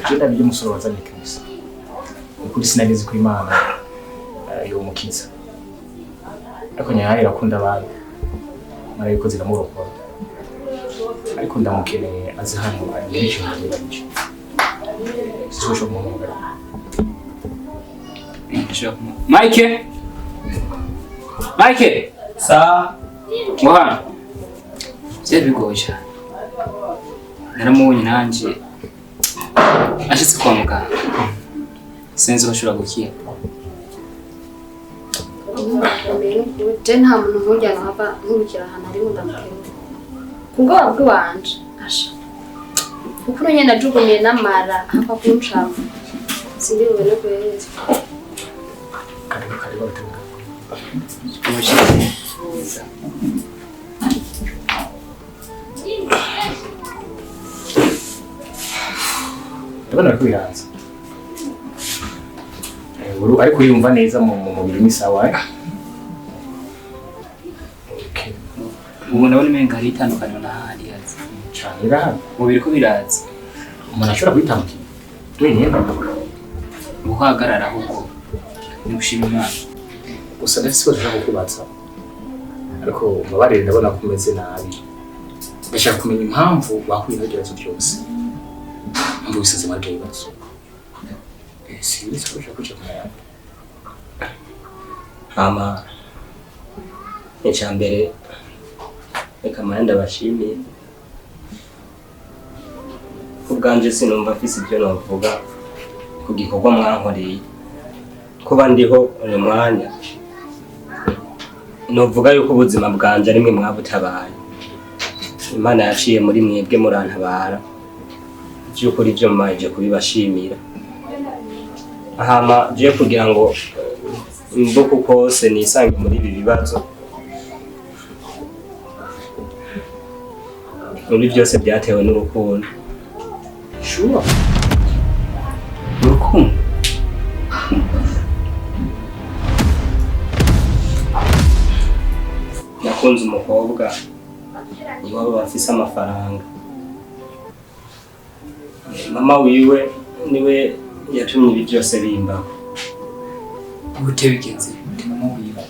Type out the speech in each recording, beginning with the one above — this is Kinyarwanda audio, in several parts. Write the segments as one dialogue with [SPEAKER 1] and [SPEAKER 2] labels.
[SPEAKER 1] Jenda byo musoro wazanye Kristo. Ukuri sinageze kuri Imana yo mukiza. Ariko nyaye irakunda abantu. Marayiko ziramurokora. Ariko ndamukeneye azi hano ari cyo ngiye. Sosho mu mugara.
[SPEAKER 2] Mike. Sa. Moha. Byari bigoye cyane. Naramubonye nanje. Ashitse kwa muganga. Sinzi bashobora gukira.
[SPEAKER 3] Je nta muntu nkujyana hava nkurukira ahantu ari ndamukenge. Kungo wabwe wanje. Asha. Kuko nyene najugumiye namara hapa kumshava. Sindi ubone kweza.
[SPEAKER 1] Karibu tena. Ndabona kwiranza. Ariko yumva neza mu mubiri misawa. Okay.
[SPEAKER 2] Ubu ndabona imenga ari itandukanye na handi yazi.
[SPEAKER 1] Cyane iraha.
[SPEAKER 2] Mubiri ko birazi.
[SPEAKER 1] Umuntu ashobora kwitambukira. Twenyine.
[SPEAKER 2] Guhagarara ahubwo. Ni gushima Imana.
[SPEAKER 1] Gusa ndetse ko dushaka kubatsa. Ariko umubare ndabona ko umeze nabi. Ndashaka kumenya impamvu bahuye n'ibyo byose. Mpamvu bisaze marke ibibazo. Sibise ko ushaka kuja kumenya.
[SPEAKER 4] Ama icyambere reka manda bashimiye. Ubwanje sinumva afise ibyo navuga ku gikorwa mwankoreye. Kuba ndiho uri mwanya. Novuga yuko ubuzima bwanje ari mwe mwabutabaye. Imana yaciye muri mwebwe murantabara. Byukuri byo maje kubibashimira. Ahama je kugira ngo imbuko kose nisange muri ibi bibazo. Muri byose byatewe n'urukundo.
[SPEAKER 1] Sure.
[SPEAKER 2] Urukundo.
[SPEAKER 4] Nakunze umukobwa iwabo bafise amafaranga. Mama wiwe niwe yatumye ibi byose bimba.
[SPEAKER 2] Gute bigenze? Mama wiwe.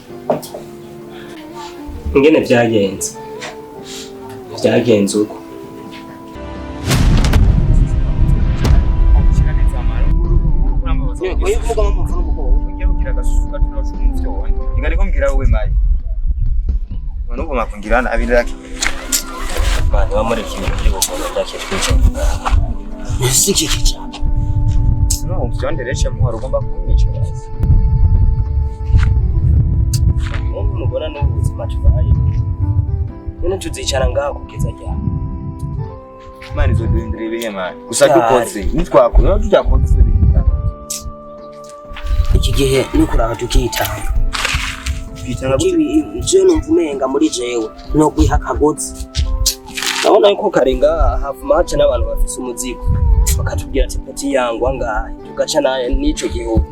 [SPEAKER 4] Ngene byagenze. Byagenze uko.
[SPEAKER 5] Oye kuvuga mu mvuno muko ugiye kugira agasuka tunacu mufite wone ingari ko mbwira wowe mayi none ubu makungirana abiraki
[SPEAKER 4] Mani bamureka ibintu by'ubukungu byakitwica.
[SPEAKER 5] sikiki cyane no umvyondereje mu harugomba kumwica basi
[SPEAKER 4] umugora n'ubuzima tubaye none tuzicara ngaho kugeza ryari
[SPEAKER 5] mani zo duhindura ibihe mani gusa dukoze nitwakora tujyakoze
[SPEAKER 6] iki gihe ni kuranga tukitanga je numva umenga muri jewe no kwiha kagozi.
[SPEAKER 4] Nabona yuko karenga hafuma haca n'abantu bafise umuzigo bakatubwira ati pati yangwa ngaha tugaca naye nico gihugu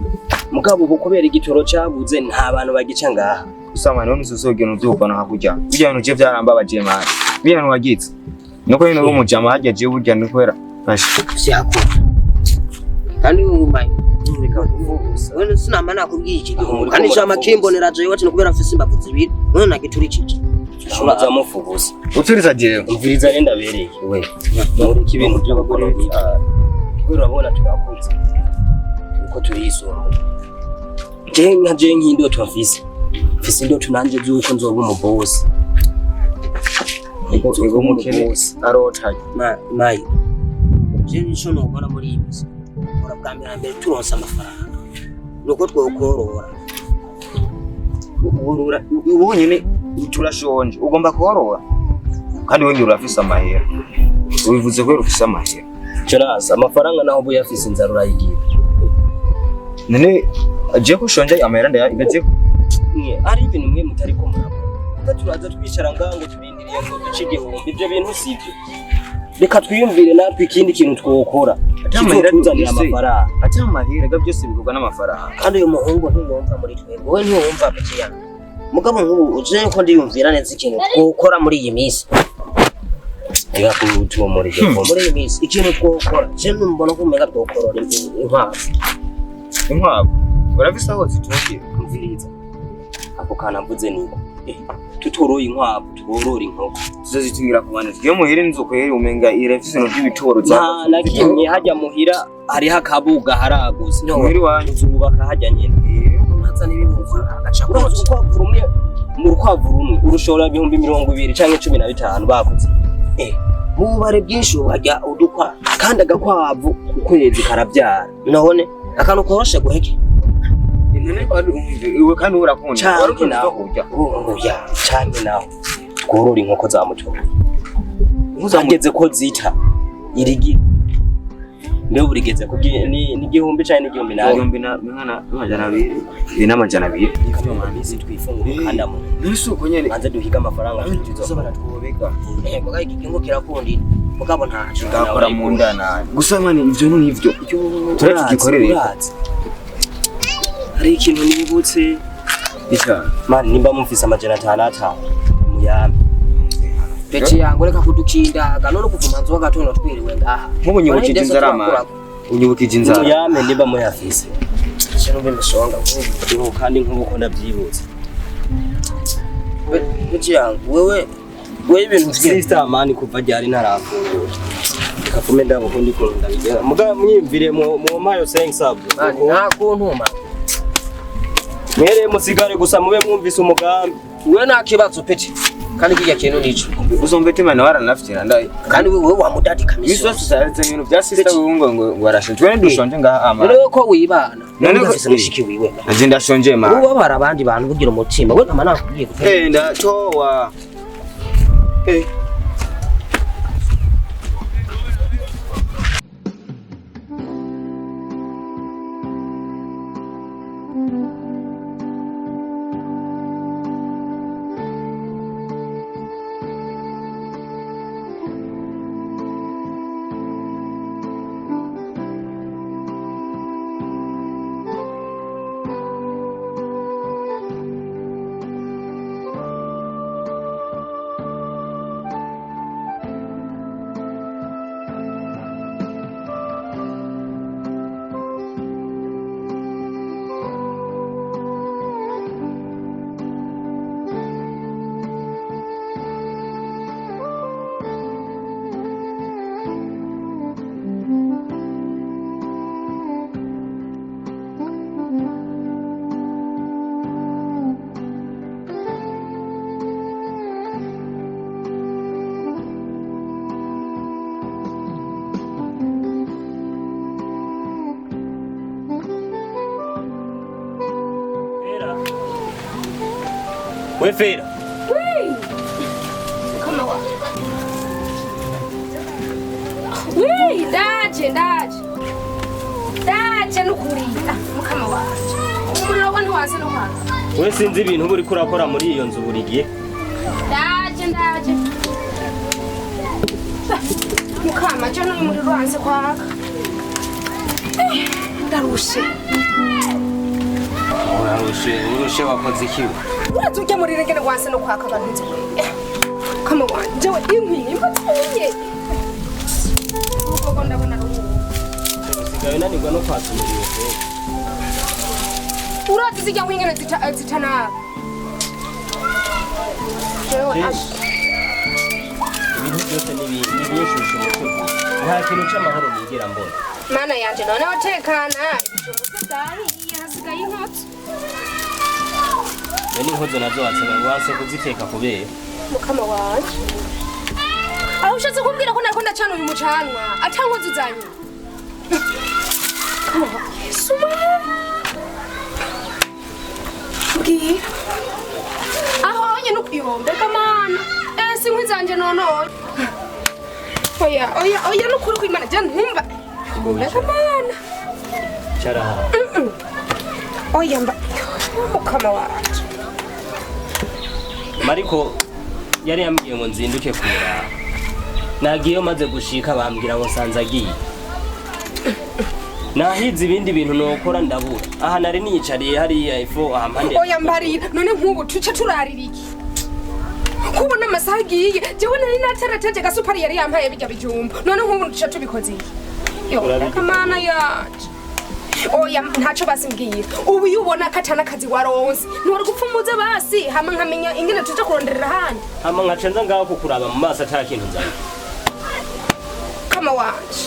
[SPEAKER 4] mugabo ubu kubera igitoro cabuze nta bantu bagica ngaha
[SPEAKER 5] usama none uzogena uvyubana hakujya bijya bintu je byarambabaje mani bintu wagize nuko yino umujama hajya je burya nikwera bashi
[SPEAKER 6] Syakora kandi umbaye Wena sinama nakubwiye iki gihugu kandi cyama kimbonera jewe ati kubera mfise imbavu zibiri none nagiturikije
[SPEAKER 4] Shuraza mufugusa
[SPEAKER 5] uturiza jewe
[SPEAKER 4] umviriza nenda bereye we muri kibintu by'abagore urabona turakuze uko turisoma je nkindo twafise mfise indoto nanje zuko nzoba umubosi
[SPEAKER 5] ego mukene arota
[SPEAKER 6] nayi je nisho nobona muri ibisi ora bwambira mbere turonsa amafaranga nuko twokorora
[SPEAKER 5] ubu nyine turashonje ugomba korora kandi wewe urafise amahera ubivuze ko urafise amahera
[SPEAKER 4] cyaraza amafaranga naho ubu yafise inzara urayigira
[SPEAKER 5] none aje ko shonje amahera ndayagize
[SPEAKER 4] ari ibintu mwe mutari ko murabona turaza twicara ngango tubindiriye ngo duce igihumbi ibyo bintu sivyo reka twiyumvire natwe ikindi kintu twokora tuzanira amafaranga
[SPEAKER 5] ati amahera ga byose bivuga n'amafaranga
[SPEAKER 6] kandi uyu muhungu ntiyumva muri twebwe we ntiyumva apetiyana mugabo nk'ubu uje ko ndiyumvira neza ikintu twokora muri iyi minsi ega kutumurije muri imisi ikintu twokora je mbona ko mega twokorora
[SPEAKER 5] inkwavu urafise aho zitungiye
[SPEAKER 6] kumviriza ako kana mvuze niko tutoroye inkwavu tworora inkoko
[SPEAKER 5] tuzozitungira ku bana tugiye muhira inzuko yeri umenga irafise no by'ibitoro
[SPEAKER 6] za nakimye hajya muhira hari hakabuga haraguze
[SPEAKER 5] muhira wanyu
[SPEAKER 6] zubaka hajya nyene ntaza n'ibintu agaca urukwavu rumwe mu rukwavu rumwe urushora 220 canke 15 bakoze mubare bwinshi wajya udukwa kandi agakwavu ukwezi karabyara none akantu koroshe guheke
[SPEAKER 5] iwe kandi urakunda
[SPEAKER 6] warukunda kurya oya cyane naho tworora inkoko za muto uzageze ko zita irigi ndio burigeze ko ni igihumbi cyane n'igihumbi n'amajana abiri
[SPEAKER 5] kama mwanisi
[SPEAKER 6] twifungura kandi amu
[SPEAKER 5] n'isuko nyene
[SPEAKER 6] banze duhiga amafaranga
[SPEAKER 5] tuzobara twobeka
[SPEAKER 6] muga iki kingo kirakundi mugabo ntacu
[SPEAKER 5] gakora mu ndana gusa mani ivyo nivyo turakigikorere
[SPEAKER 6] hari ikintu nibutse mani nimba mufise amajana 5 muyame Peti yangu reka kudukindaga none kuvumanzo wagatono twiriwe ngaha
[SPEAKER 5] nk'ubunyibukije inzara unyibukije inzara
[SPEAKER 6] muyame nimba muyafise cyo numbe mbishonga nk'ubu kandi nk'uko ndabyibutse Peti yangu wewe ibintu sister mani kuva ryari ntarafungura kafume ndabo kundi ko ndabigera muga mwimvire mu mayo saying sub mani nta kuntuma mwere musigare gusa mube mwumvise umugambi we nta kibazo Peti kandi kijya kintu nico
[SPEAKER 5] uzombe timana waranafitira ndai
[SPEAKER 6] kandi wewe wamudadi kamisi
[SPEAKER 5] bizo tusaze ibintu bya sister ngo warashitwe dushonje ngaha ama
[SPEAKER 6] none ko wibana none ufise mushiki wiwe
[SPEAKER 5] nje ndashonje ma
[SPEAKER 6] ubu bara abandi bantu bugira umutima we namana kugiye gutera
[SPEAKER 5] ndatowa
[SPEAKER 6] we Fera
[SPEAKER 3] Kama wa. Wei, ndaje nukurira mukama waje. Umuriro wa ntiwaze no hano.
[SPEAKER 6] we sinzi ibintu buri kurakora muri iyo nzu burigiye
[SPEAKER 3] Ndaje. Mukama je no umuriro wanze kwaka. Ndarushe.
[SPEAKER 6] urushe wakoze ikiwe
[SPEAKER 3] Uraza ujya muri regene wanse no kwaka abantu. Kama wanje we inkwi mbateye. Uko ndabona
[SPEAKER 6] usigaye nanirwa no kwatsa umuriro
[SPEAKER 3] urazi zijya wingene zitana.
[SPEAKER 6] ibintu byose nibiyeshusha umutima nta kintu cy'amahoro nigera mbona
[SPEAKER 3] Mana yanje none watekana ibijumbu byari hasigaye inkotsi.
[SPEAKER 6] n'inkozo nazo wase kuziteka kubera
[SPEAKER 3] Mukama waje. Aho ushatse kumbwira ko nariko ndacana uyu mucanwa atankoze uzanye. Suma. Bwi. Aho onye nukuyombe kamana. Sinkwi zanje nono. Oya nukuri ko Imana je ntumva. Kamana.
[SPEAKER 6] cyaraha
[SPEAKER 3] Oya mba. Mukama waje.
[SPEAKER 6] mariko yari yambwiye ngo nzinduke kumera nagiye maze gushika bambwira ngo sanzagiye nahize ibindi bintu nokora ndabura aha nari nicariye hariya ifo ahampande
[SPEAKER 3] Oya mbarira none nkubu tuce turarira iki
[SPEAKER 7] kubona amasaha agiye jewe nari natarateje gasupari yari yampaye bijya bijumba none nk'ubu duca tubikoze yo kamana yaje oya ntaco basimbwira ubu yubona katana kazi waronse ntiwari gupfumuza basi hama nkamenya ingene tuja kuronderera hano
[SPEAKER 6] hama nkacenza ngaho kukuraba mu maso atari kintu nzanye
[SPEAKER 7] kama wanje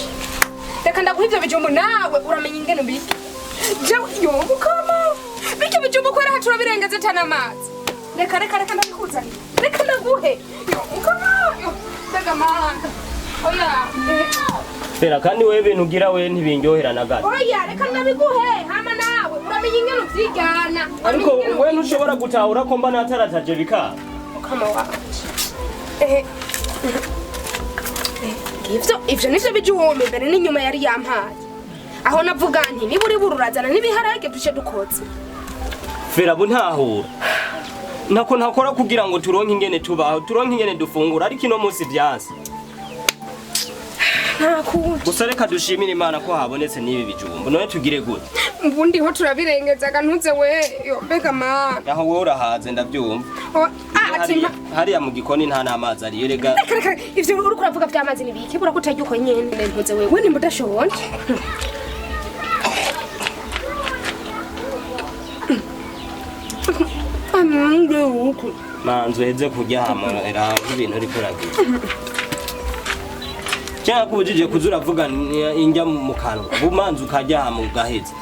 [SPEAKER 7] reka ndaguha ivyo bijumba nawe uramenya ingene mbiki jewe yo mukama bijya bijumba kwera hatura birengeze tana amazi reka ndabikuzanira reka ndaguhe yo mukama yo daga manda oya
[SPEAKER 6] Fera kandi wewe ibintu ugira we ntibindyohera na gato
[SPEAKER 7] oya reka ndabiguhe hama nawe uramenya ingene uvyigana
[SPEAKER 6] ariko we ntushobora gutahura ko mba natarataje bika
[SPEAKER 7] mukama wanje ivyo nivyo bijumba mbere n'inyuma yari yampaye aho navuga nti niba uri bururazana n'ibiharage duce dukotse
[SPEAKER 6] Fera bu ntahura nako ntakora kugira ngo turonke ingene tubaho turonke ingene dufungura ariko ino munsi vyanse gusa reka dushimire Imana ko habonetse n'ibi bijumba none tugire gute
[SPEAKER 7] ubundi ho turabirengezaga ntuze we yo mbega mana
[SPEAKER 6] aho wowe urahaze ndavyumva hariya mu gikoni nta n'amazi ariyo rega
[SPEAKER 7] ivyo uriko uravuga vy'amazi nibiki bura kutarya uko nyene ntuze we nimba udashonje
[SPEAKER 6] manzu heze kurya hamara ibintu uriko uragira cyangwa kubujije kuza uravuga injya mu kanwa bumanzu ukajya hamwe ugaheze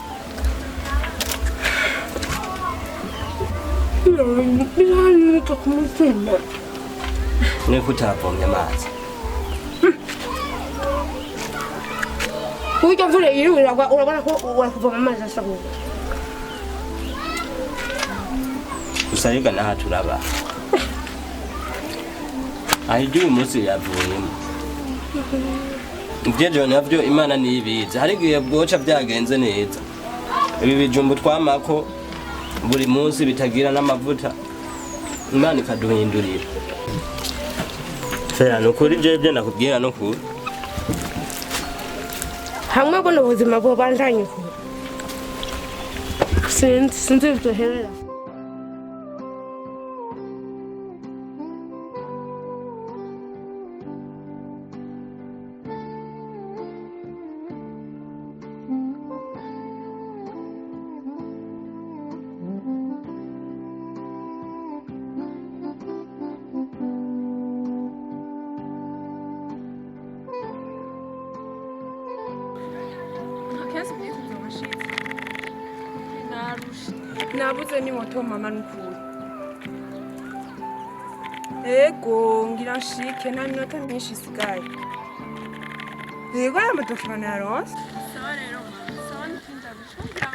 [SPEAKER 6] niko utavomye amazi
[SPEAKER 7] Uja vile yiri urabona ko urakuvoma amazi asaho
[SPEAKER 6] usariga naha turaba ahijye uyu munsi yavuyemo ibyo navyo Imana niyibiza hari igihe bwoca byagenze neza ibi bijumbu twamako buri munsi bitagira n'amavuta Imana ikaduhindurira Fera nukuri je nakubwira no kuri
[SPEAKER 7] hamwe bwo n'ubuzima bwo bandanye ko sinzi byoherera nabuze ni moto mama nukuri ego ngira nshike nta minota myinshi isigaye yego aya madokimana yaronse sawa rero sawa ntindagushobora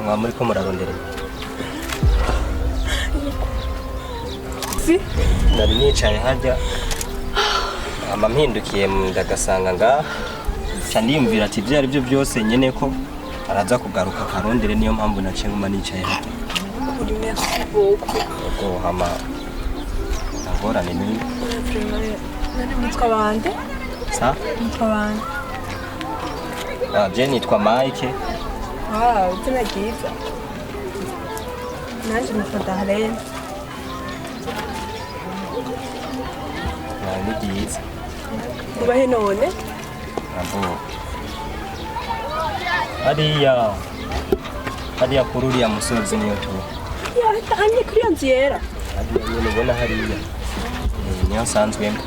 [SPEAKER 6] mwa muri ko murarondera
[SPEAKER 7] si
[SPEAKER 6] nari nicaye hajya mpindukiye ndagasanga nga ca ndiyumvira ati ibyo ari byo byose nyene ko araza kugaruka karondere niyo mpamvu naciye nguma nicaye hajya
[SPEAKER 7] merci beaucoup
[SPEAKER 6] ubwo hama ngorane ni
[SPEAKER 7] nari mutwa bande
[SPEAKER 6] sa
[SPEAKER 7] mutwa bande
[SPEAKER 6] je nitwa Mike
[SPEAKER 7] izina ryiza nanje nitwa Darlene
[SPEAKER 6] ni byiza
[SPEAKER 7] ubahe none
[SPEAKER 6] abo hariya kuri uriya musozi niyo tu
[SPEAKER 7] hanye kuri iyo nzu yera
[SPEAKER 6] nyine ubona hariya niyo nsanzwemo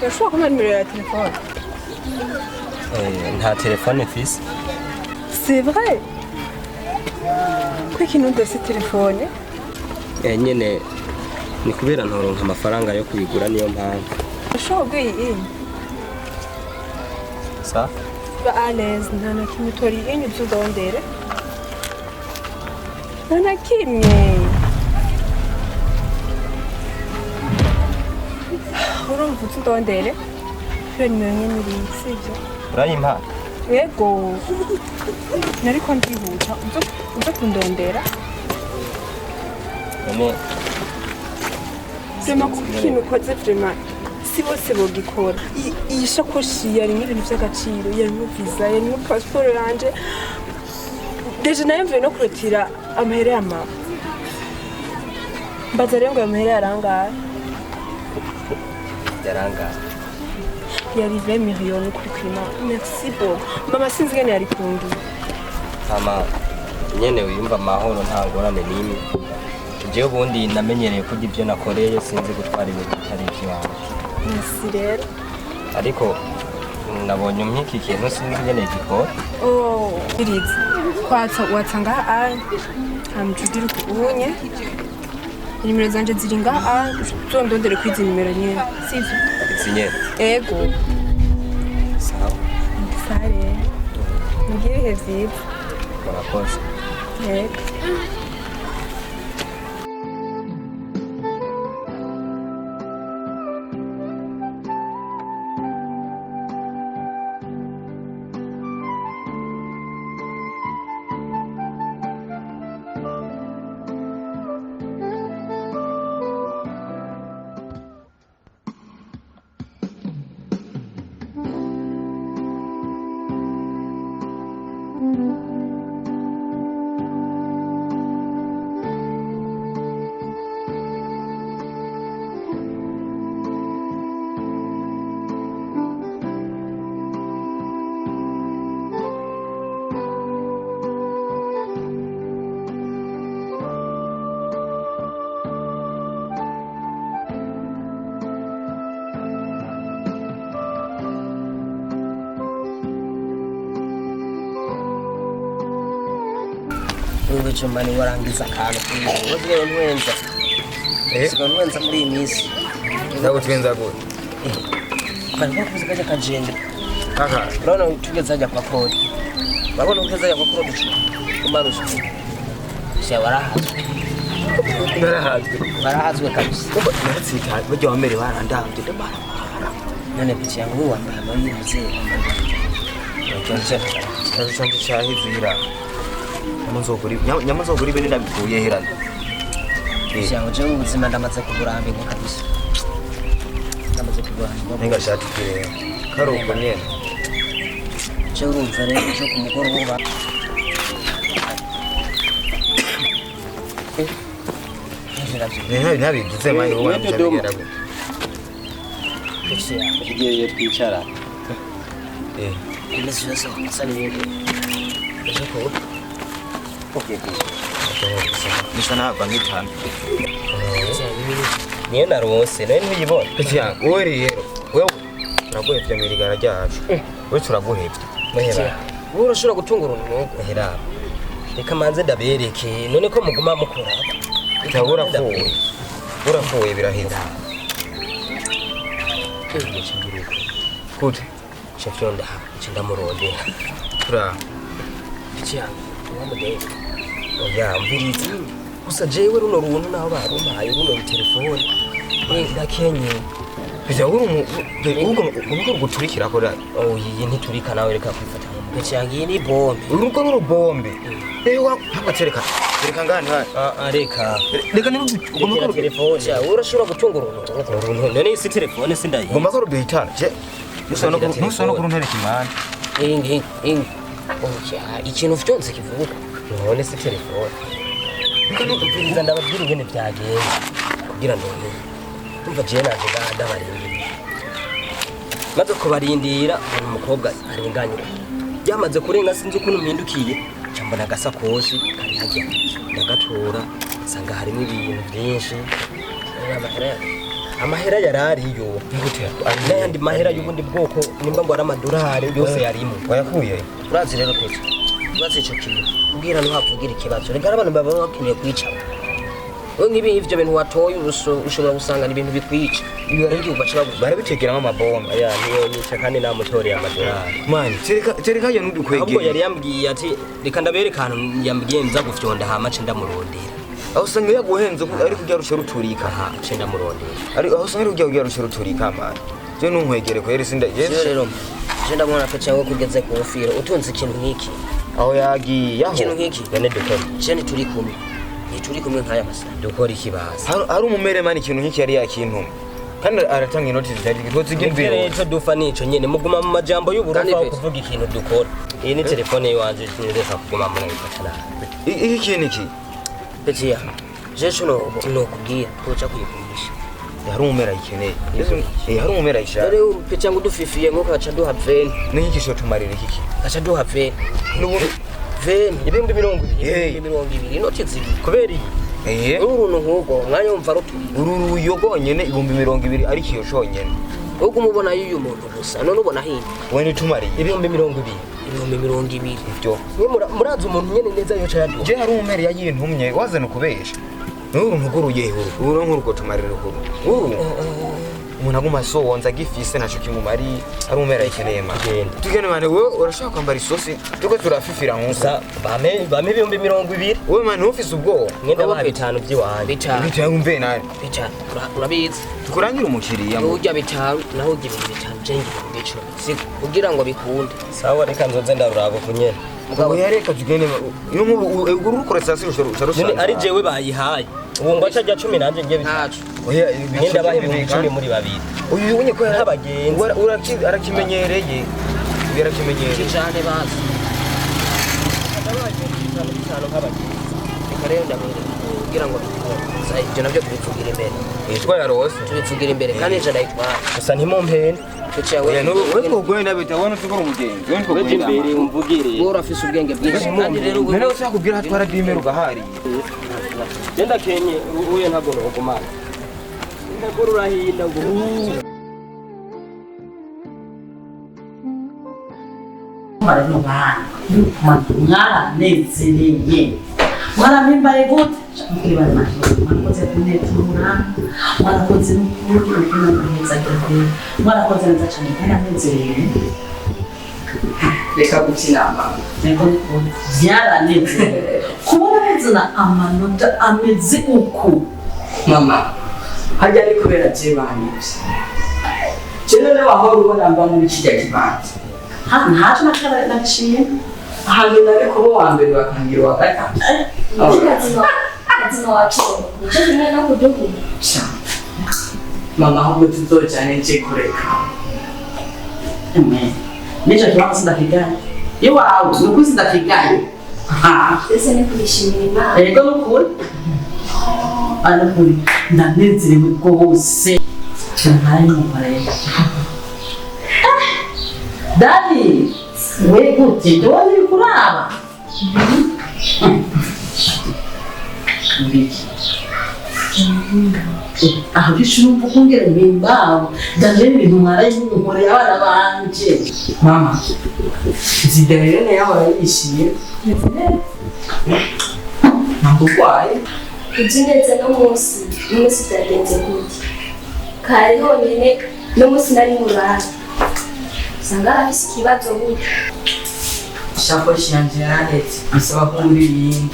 [SPEAKER 7] urashobora kumpa nimero ya telefone
[SPEAKER 6] nta telefone mfise
[SPEAKER 7] c'est vrai kwiki ntudafise telefone
[SPEAKER 6] nyine ni kubera ntoronka amafaranga yo kubigura niyo mpamvu
[SPEAKER 7] urashobora guha iyi
[SPEAKER 6] sa
[SPEAKER 7] ba Alez nta na kimwe utori inyu by'udondere nta na kimwe urumva utudondere kuri nimero nyine iri sibyo
[SPEAKER 6] urayimpa
[SPEAKER 7] yego nariko ndihuta uza kundondera
[SPEAKER 6] none
[SPEAKER 7] vrema kuko ikintu ukoze vrema si bose bogikora iyi shakoshi yarimwo ibintu vy'agaciro yarimwo visa yarimwo pasiporo yanje deje nayo mvuye no kurotira amahera ya mama mbaza rero ngo ayo mahera yarangaye
[SPEAKER 6] yarangaye
[SPEAKER 7] yari 20 miliyoni kuri Climax merci beaucoup mama sinzi ngene yarikundiye
[SPEAKER 6] hama nyene wiyumva amahoro nta ngorane n'imwe jewe ubundi namenyereye kurya ibyo nakoreye sinzi gutwara ibintu bitari ivy'iwanje
[SPEAKER 7] merci rero
[SPEAKER 6] ariko nabonye nk'iki kintu sinzi nyene gikora
[SPEAKER 7] irizi watsa ngaha hamjudira ubunye nimero zanje ziri ngaha uzondondere kuri izi nimero nyene sivyo
[SPEAKER 6] izi nyene
[SPEAKER 7] ego
[SPEAKER 6] sawa
[SPEAKER 7] sare mugire ibihe vyiza
[SPEAKER 6] murakoze
[SPEAKER 7] yego
[SPEAKER 4] Wewe chumani warangiza akantu kuri wowe ntwenza sika ntwenza muri iyi minsi
[SPEAKER 5] Ndago twenza gute
[SPEAKER 4] bari bakuze kaje kajende
[SPEAKER 5] kaka
[SPEAKER 4] urabona tugeze ajya kwa kode urabona ugeze ajya kwa kode umarusha sha barahazwe kabisa
[SPEAKER 5] natsita bajya wamere barandavye ndabara
[SPEAKER 4] none picha yangu wambaye amayinze
[SPEAKER 5] cyanje cyahizira nyamuzoguri bene ndabikuye herana
[SPEAKER 4] Shango je ubuzima ndamaze kuburambirwa kabisa. Ndamaze kuburambirwa.
[SPEAKER 5] Nenga shati kire. Karuko nyene.
[SPEAKER 4] Je urumva rero cyo kumugoroba.
[SPEAKER 5] Ntabivuze mani wowe mbyabigera gute.
[SPEAKER 6] Igiye twicara.
[SPEAKER 4] Imeze yose sani yego.
[SPEAKER 5] Eko. Okay. Nisa ntabwo nkitana.
[SPEAKER 6] Niyo narose nayo ntuyibona.
[SPEAKER 5] Kya wowe rero wewe turaguhevye mirigara ryacu. Wewe turaguhevye.
[SPEAKER 6] Mahera.
[SPEAKER 4] Wowe urashobora gutunga uruntu
[SPEAKER 6] Mahera. Reka manze ndabereke none ko muguma mukora.
[SPEAKER 5] Itabura fuwe. Urafuwe biraheza. Kute.
[SPEAKER 6] Chefyonda chinda muronde.
[SPEAKER 5] Tura.
[SPEAKER 4] Kiya. Wamudeka.
[SPEAKER 6] oya mbiriza gusa jewe runo runtu naho barumpaye runo telefone ndakenye bija urugo guturikira kora oyi ntiturika nawe reka kwifata mu gace yangiye ni bombe urugo n'urubombe ewa ntabatereka reka ngani reka ugomba ko telefone ya urashobora gucungura uruntu none isi telefone sindayi ugomba ko ruduhitana je musano kuruntere kimana ikintu vyonse kivuga none si telefone bikano ndababwira ingene byagenze kugira ngo umva je naje ndabarindira maze kubarindira umukobwa arenganye yamaze kurenga sinzi ukuntu mpindukiye cyambona agasakoshi kari hajya ndagatora sanga harimo ibintu byinshi amahera yarariyo n'ayandi mahera y'ubundi bwoko nimba ngo ari amadolari yose yarimo wayakuye urazi rero kwese urazi icyo kintu ubwira ntuhavugira ikibazo reka abantu baba bakeneye kwica nk'ibi ivyo bintu watoye ushobora gusanga ibintu bikwica iyo ari igihugu barabicegeramo amabomba ya niyo nica kandi namutoreye amadolari mani tereka ya nudukwegeye ahubwo yari yambwiye ati reka ndabereka ahantu yambwiye nza gufyonda hama ce ndamurondera aho usanga yaguhenze ari kujya rusha ruturika ha ce ndamurondera ari aho usanga kujya rusha ruturika mani je nunkwegere ko yari sinda rero je ndabona ko cyawe kugeze ku ofiro utunze ikintu nk'iki aho yagiye aho ikintu nk'iki bene dukora je turi kumwe turi kumwe nkaya masa dukora ikibaza ari umumeremani ikintu nk'iki yari yakintu kandi aratanga inoti zitari gitozigimvira rero dufa nico nyene muguma mu majambo y'uburufa kuvuga ikintu dukora iyi ni telefone yanje nireka kuguma mu ngifata iki kintu iki petiya je shuno no kugira kocha kuyikumisha hari umumera ikeneye hari umumera isha rero petiya ngo dufifiye ngo kaca duha veni n'iki cyo tumarira iki kaca duha veni veni ibindi 200 inoti ziri kubera uruntu nk'ubwo umwanya wumva ururu yogonyene 200 ari kiyo shonyene ubwo umubona y'uyu muntu gusa none ubona hino we nitumari 200 ibyo murazi umuntu nyene neza yo cyadu je hari umumere yayintumye wazana kubesha n'uruntu guruye uru nk'urugo tumarira ukuru umuntu aguma sonza gifise naco kimumari ari umumera ikeneye magenda tugene mane we urashaka kwambara isosi tuko turafifira nkusa bame 200 we mane ufise ubwo mwenda ba 5 by'iwawe bitanu mbe nani bitanu urabizi tukurangira umukiriya urya bitanu naho ugira 5 cengi bico si kugira ngo bikunde sawa reka nzoze ndarurabo kunyene mugabo yareka tugene iyo uguru ukoresa sirusha ari jewe bayihaye ubu ngo atajya 10 nanje ngiye bitacu oya ngenda bahe 10 muri babiri uyu unye ko yarabagenzi arakimenyereye yarakimenyereye cyane bazi rero kugira ngo ibyo nabyo tubivugira imbere yitwa yarose tubivugira imbere kandi je ndayitwara gusa ntimumpene oya we kogwe nabitabona tukora umugenzi we kogwe imbere umvugire bora afise ubwenge bwinshi kandi rero none ushaka kubwira hatwara dimero gahari Genda kenye uye ntabwo nogumana. Ndagurura hinda ngo
[SPEAKER 8] mara no bana. Mara nezereye. Mara mimbaye gute? Mukiri bari makoze kunetura. Mara koze n'ukuri kunoza gute. Mara koze nza cyane kandi nezereye. Reka gukinama. Niko byaranezereye. Kubona neza amanota ameze uko mama hajya ari kubera cyebanyuze cyane waho rubona mba muri kijya kibanza ntaje nakara naciye hange nari kubo wa mbere bakangira wa gatatu azino wacu cyo kimwe no kuduhu mama ahubwo tuzocyane nje kureka nicho kibanza ndakiganye iwawe nukuzi ndakiganye ese ni kurishimira Imana yego nukuri anakuri ndanezerewe rwose cyane mupareye Dadi we gute dore kuraba aho bishumva kongera imbaho ndaje ibintu mwaraye nkore abana banje mama zidarene yaho yishiye Nangukwaye
[SPEAKER 3] Ujindetse no munsi byagenze gute kare honyine no munsi nari murara usanga afise ikibazo gute
[SPEAKER 8] Shakoshi yanje yarahetse bisaba ko muri yindi.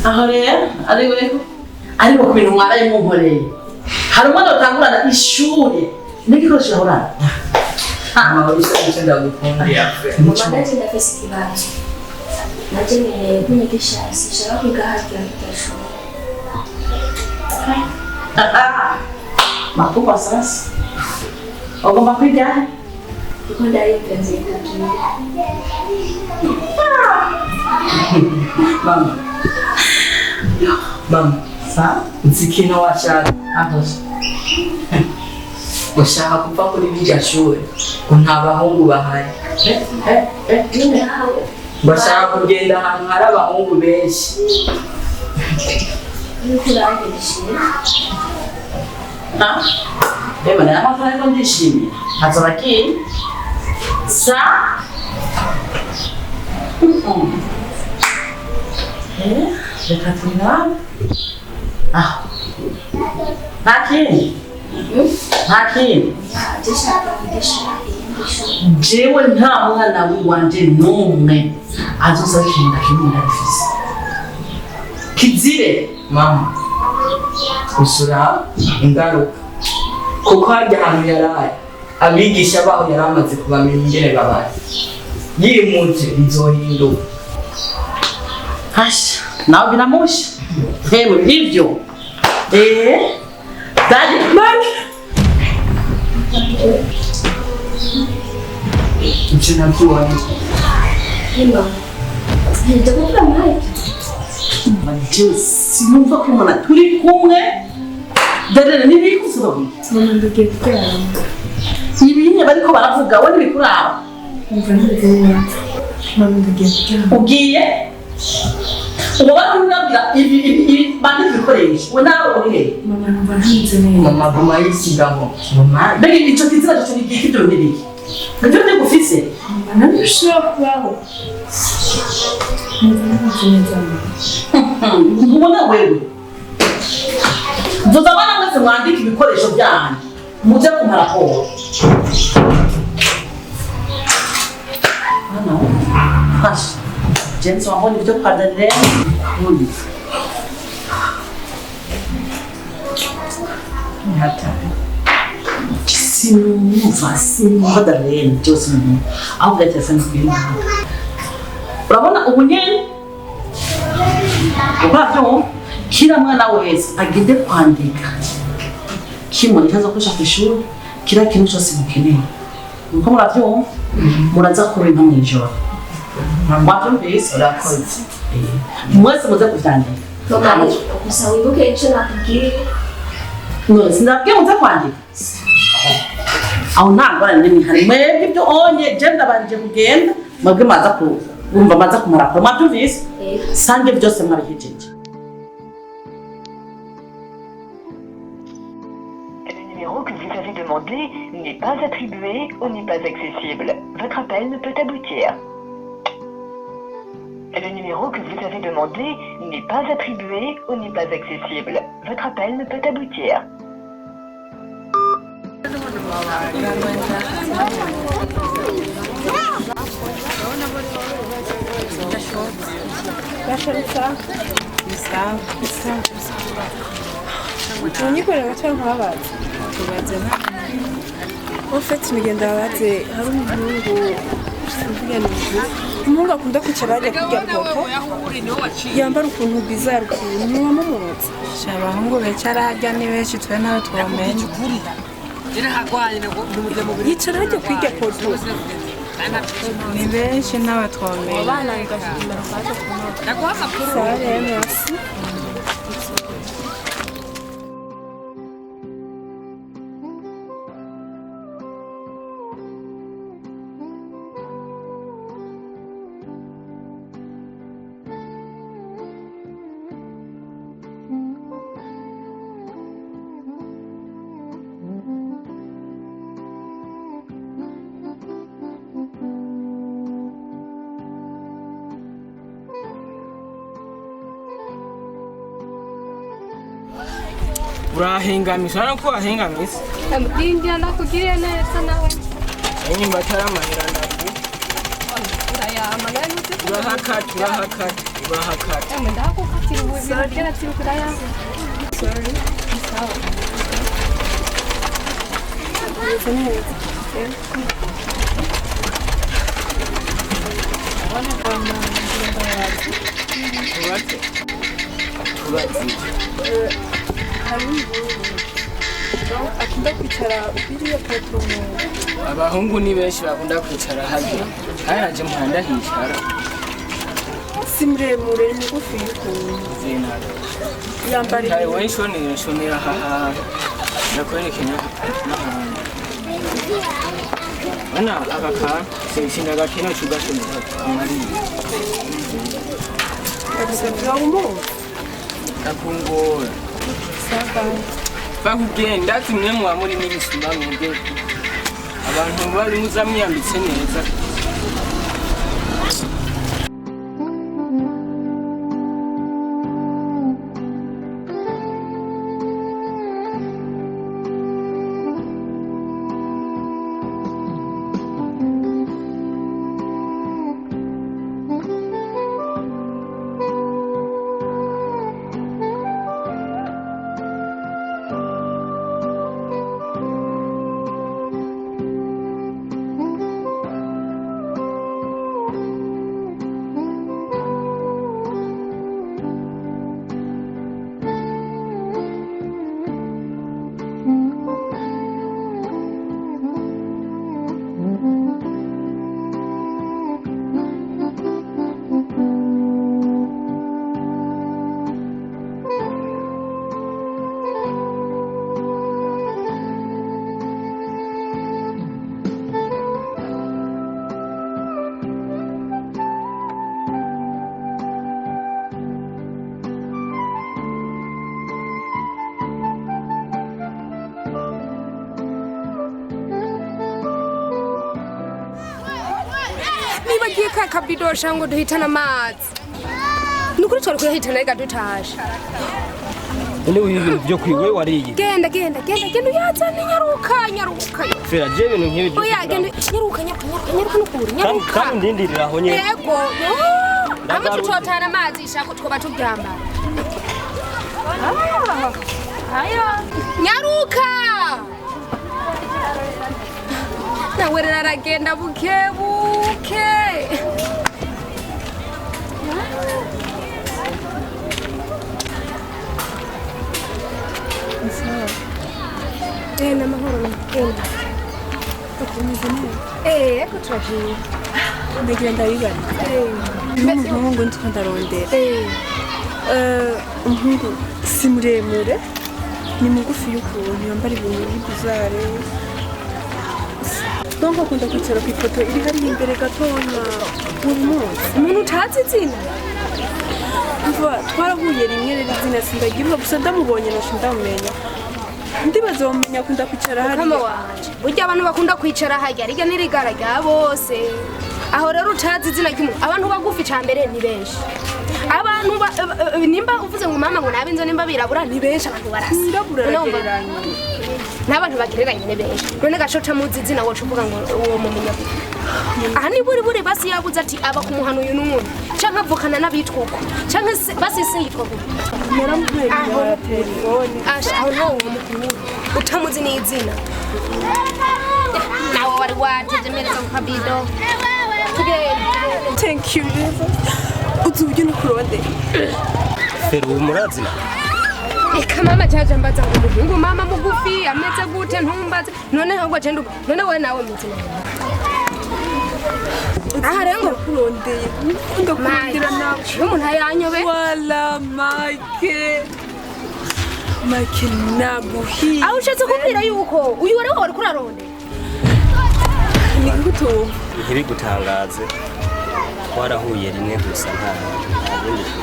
[SPEAKER 8] Aho rero ariko ku bintu mwaraye munkoreye hari umwana utangurana ishuri n'igikoresho yahorana amabisa y'icenda gukunda
[SPEAKER 3] Mwandaje ndafise ikibazo. Naje kunyigisha sishaka kwiga haki ya kitashuri.
[SPEAKER 8] Makubwa sasa. Ugomba kwiga?
[SPEAKER 3] Kuko ndari mpenzi kukimbia.
[SPEAKER 8] Mama, sa nzikino washaka aho. Ushaka kuva kuri bijya shuri ngo nta bahungu bahari. Bashaka kugenda ahantu hari abahungu benshi. Eba na amafaranga ko ndishimye. Hazabaki. Sa. Reka tuna. Haki. Jewe nta mwana wanje n'umwe azoza kinda kimwe afise. Kizire mama. Usura ingaruka. Kuko hajya ahantu yaraye abigisha baho yaramaze kubamenya ingene babaye. Yimuje bizohinduka. Hasha, nawe biramusha. Hewe hivyo. Daddy, Mike. Mchina mtuwa
[SPEAKER 3] Ima. Nitakupa Mike.
[SPEAKER 8] Manjo, sinumva kumana turi kumwe. Darlene nibi kusoro.
[SPEAKER 3] Nandike kwa.
[SPEAKER 8] Ibinye bariko baravuga we nibikuraba. Ugiye? Uba bakubwira ibi bandi bikoresho. We nawe urihe?
[SPEAKER 3] Mama numva ntinze neza.
[SPEAKER 8] Mama guma yisigamo. Mama, bege ico kizira cyo nigiki cyo nibiki. Ngivyo ndikufise.
[SPEAKER 3] Mama nabishobora kubaho.
[SPEAKER 8] Mbona wewe? Nzoza bana mwese mwandika ibikoresho byanyu. Muje kumara ko. Ano? Hash. Jenso waboni video kwa Darlene. Mudi. Hata. Sinumva Darlene cyose umuntu. Aho gate sana kwinga. Urabona ubunyene? Ubavyo kila mwana wese agende kwandika. Kimwe cyaza kusha kwishuri, kila kintu cyose mukeneye. Nuko muravyo muraza kubintu mwijoro. Mwavyumvise urakoze. Mwese muze kuvyandika.
[SPEAKER 3] Mama, gusa wibuke icyo nakubwiye.
[SPEAKER 8] None sinabwiye muze kwandika. Aho ntangora nini hari mwebwe ibyo onye je ndabanje kugenda mwebwe maza ku urumva maza kumara ko mwavyumvise. Sange byose mwabihejeje.
[SPEAKER 9] Le numéro que vous avez demandé n'est pas attribué ou n'est pas accessible. Votre appel ne peut aboutir. Le numéro que vous avez demandé n'est pas attribué ou n'est pas accessible. Votre appel ne peut aboutir.
[SPEAKER 7] Unyikorera cyangwa abazi tubaze na ofete migenda abaze hari umuhungu umuhungu akunda kwicara ajya kurya poto yambara ukuntu bizarre ukuntu mwamumutse
[SPEAKER 10] abahungu bicara hajya ni benshi twe nawe twamenye
[SPEAKER 7] yicara ajya kwiga poto
[SPEAKER 10] ni benshi nawe twamenye
[SPEAKER 7] abana bigashimira kwaje kunoga naguha makuru sare merci.
[SPEAKER 6] Urahengamisha nuko wahengamisa.
[SPEAKER 7] Ndindia nakugiriye neza nawe.
[SPEAKER 6] Nyimba taramahera ndaku.
[SPEAKER 7] yama nawe nutse
[SPEAKER 6] urahakata
[SPEAKER 7] ndakukatira ubuzima tena tibukura ya sorry sawa akunda kwicara biriya patomo
[SPEAKER 2] abahungu ni benshi bakunda kwicara hajya haraje muhanda hicara
[SPEAKER 7] si muremure ni mugufi
[SPEAKER 2] zina
[SPEAKER 7] yambara
[SPEAKER 2] kai shonera haha nakwerekenya n'ahantu ana akaka sinda gakino cyugashonera muri akungora bakugenda kimwe mu muri n'ibisuma mwebwe abantu bari muzamwiyambitse neza
[SPEAKER 7] nibagiye ka kabido shango duhitana amazi nukuri twari kuyahitana reka dutashe
[SPEAKER 6] ene ibintu byo kwiwe wariye
[SPEAKER 7] genda uyazane nyaruka
[SPEAKER 6] fera je ibintu nk'ibi
[SPEAKER 7] oya genda nyaruka nukuri
[SPEAKER 6] kandi ndindirira aho nyene
[SPEAKER 7] yego amwe tutotana amazi ishako twoba tubyamba ayo nyaruka nawe raragenda bukebuke namahoro genda eko turagiye
[SPEAKER 10] ndagira ndabigana umuhungu ndiko ndarondera umuhungu si muremure ni mugufi y'ukuntu yambara ibintu y'ibizare donc akunda kwicara ku ifoto iri hariya imbere gatonya buri munsi
[SPEAKER 7] umuntu utazi izina
[SPEAKER 10] twarahuye rimwe rero izina sindagiruka gusa ndamubonye nasho ndamumenya ndibaza bamenya akunda kwicara hariya
[SPEAKER 7] kama wanje burya abantu bakunda kwicara hariya rijya n'irigara rya bose aho rero utazi izina ry'umuntu abantu bagufi cyambere ni benshi abantu nimba uvuze ngo mama ngo nabinzo nimba birabura ni benshi abantu barasa
[SPEAKER 10] ndabura ragereranye
[SPEAKER 7] n'abantu bagereranye ne benshi none gashota muzi izina wacu uvuga ngo uwo mumenya aha ni buri basi yabuze ati aba kumuhano uyu n'umuntu canke avukana n'abitwuko canke basi se yitwa ko
[SPEAKER 10] naramuhera telefone
[SPEAKER 7] aho ntawe mukuru utamuzi n'izina nawe wari wategemereza ku kabido
[SPEAKER 10] thank you uzi uburyo nukurode
[SPEAKER 6] fera umurazina
[SPEAKER 7] eka mama cyaje mbaza ngo umuhungu mama mugufi ameze gute ntumbaze none ahubwo agenda none we nawe muzina aha rero
[SPEAKER 10] kurondeye ukunda kurondera nawe
[SPEAKER 7] umuntu ayanyobe
[SPEAKER 10] wala Mike naguhi
[SPEAKER 7] aho ushatse kubwira yuko uyu wari wari kuraronde
[SPEAKER 10] ni guto
[SPEAKER 6] ntibigutangaze twarahuye rimwe gusa nta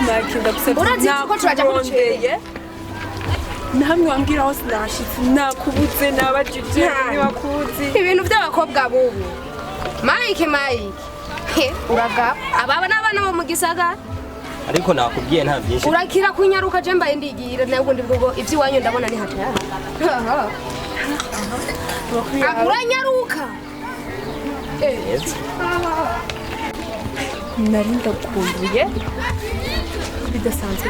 [SPEAKER 10] Mike ndagusabye
[SPEAKER 7] urazi ko turaja kurondeye
[SPEAKER 10] namwe wambwira hose nashitse nakubuze nabajije nibakuzi
[SPEAKER 7] ibintu by'abakobwa bubu Mike uraga ababa n'abana bo mu gisagara
[SPEAKER 6] ariko nakubwiye nta byinshi
[SPEAKER 7] urakira kunyaruka je mbaye ndigira nabwo ndibwo ivyi wanyu ndabona ni hatya uranyaruka
[SPEAKER 10] nari ndakumbuye bidasanzwe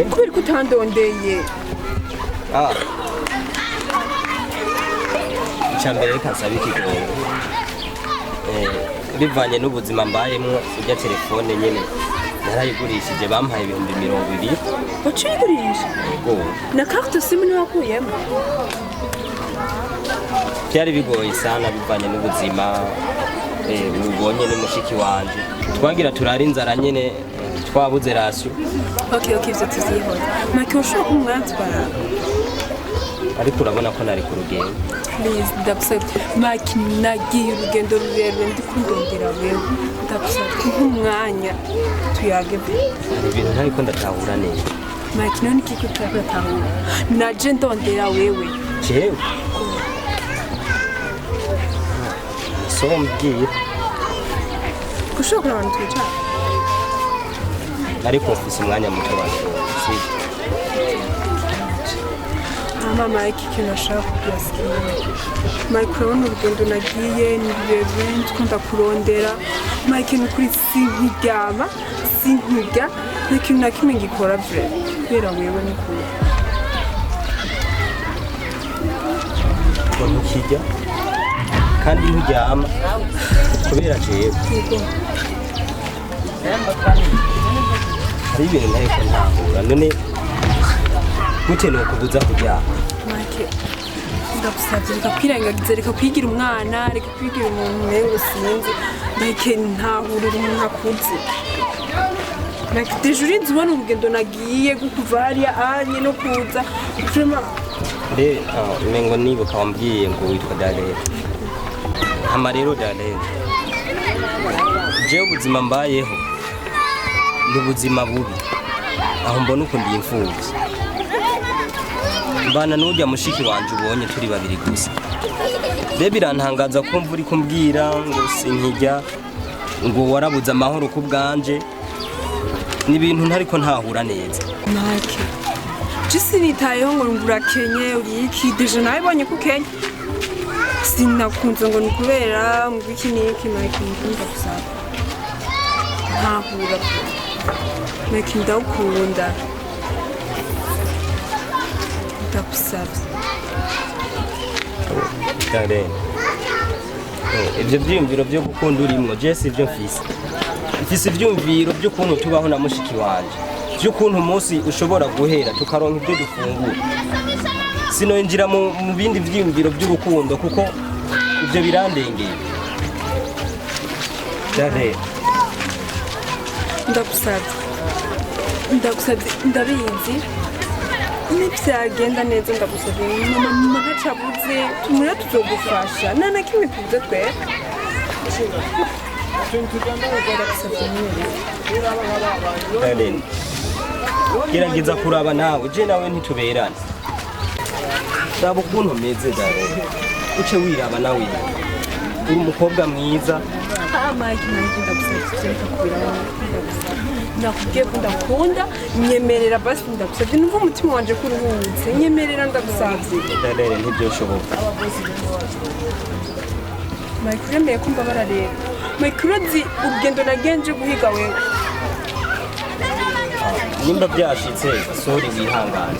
[SPEAKER 10] kubera ko utandondeye
[SPEAKER 6] icyambere reka nsaba ikigongo bivanye n'ubuzima mbayemo ujya telefone nyine narayigurishije bampaye 220.
[SPEAKER 10] Wacigurisha?
[SPEAKER 6] Yego.
[SPEAKER 10] Na carte simu ni wakuyemo?
[SPEAKER 6] Byari bigoye sana bivanye n'ubuzima ubonye ni mushiki wanje twagira turari inzara nyene twabuze rasyo.
[SPEAKER 10] Okay, ivyo tuziho. Maki ushobora kumwatwara?
[SPEAKER 6] Ariko urabona ko nari ku rugendo.
[SPEAKER 10] Please, ndabusabye. Maki nagiye urugendo rurerure ndikundongera wewe. Ndabusabye nk'umwanya tuyage.
[SPEAKER 6] Hari ibintu ntariko ndatahura neza.
[SPEAKER 10] Maki none kiko turatahura. Naje ndondera wewe.
[SPEAKER 6] Jewe. So mbwiye.
[SPEAKER 10] Kushobora abantu twicara.
[SPEAKER 6] Ariko ufise umwanya muto wawe.
[SPEAKER 10] Mama iki kintu ashaka kubyasikiye. Microphone urugendo nagiye ni rurerure ndikunda kurondera. Mike ni kuri sinkiryama, sinkirya, n'ikintu na kimwe ngikora vre. Kubera wewe ni kuri.
[SPEAKER 6] Ntukijya kandi nturyama kubera jewe. Hari ibintu ntariko ntahura none gute nukubuza kuryama?
[SPEAKER 10] Mike ndabusabye reka kwirengagiza reka kwigira umwana reka kwigira umuntu mengo sinzi Mike ntahurira umuntu akuze. Mike dejuri nzubona urugendo nagiye gukuva hariya anye no kuza vraiment
[SPEAKER 6] mengo nibuka wambwiye ngo witwa Darlene. Hama rero Darlene jewe ubuzima mbayeho ni ubuzima bubi aho mbona uko ndi imfuvyi mbana n'ujya mushiki wanje ubonye turi babiri gusa rero birantangaza kumva uri kumbwira ngo sinkijya ngo warabuze amahoro ku bwanje ni ibintu ntariko ntahura neza.
[SPEAKER 10] Mike jisi nitayeho ngo ngurakenye uri iki deje nawe bonye ku Kenya sinakunze ngo nikubera ngo iki niki Mike ndumva gusaba ntahura Mike ndawukunda ndagusabye.
[SPEAKER 6] Darlene ibyo byiyumviro byo gukunda urimwo Jesse ibyo mfise ibyumviro by'ukuntu tubaho na mushiki wanje by'ukuntu umunsi ushobora guhera tukaronka ibyo dufungura sinoyinjira mu bindi byiyumviro by'urukundo kuko ibyo birandengeye. Darlene
[SPEAKER 10] ndagusabye ndabizi nibyagenda neza ndagusabye mama ntacabuze tumura tuzogufasha nana kimwe tuvuze twe
[SPEAKER 6] Darlene gerageza kuraba nawe je nawe ntituberane raba ukuntu umeze Darlene uce wiraba nawe uri umukobwa mwiza.
[SPEAKER 10] Mike ndagusabye reka kubiraba nakubwiye ko ndakunda nyemerera basi ndagusabye numva umutima wanje kuruhutse nyemerera ndagusabye.
[SPEAKER 6] Darlene ntibyoshoboka.
[SPEAKER 10] Mike uremeye ko mbabara rero Mike urazi urugendo nagenje guhiga wewe
[SPEAKER 6] nimba byashitse sorry wihangane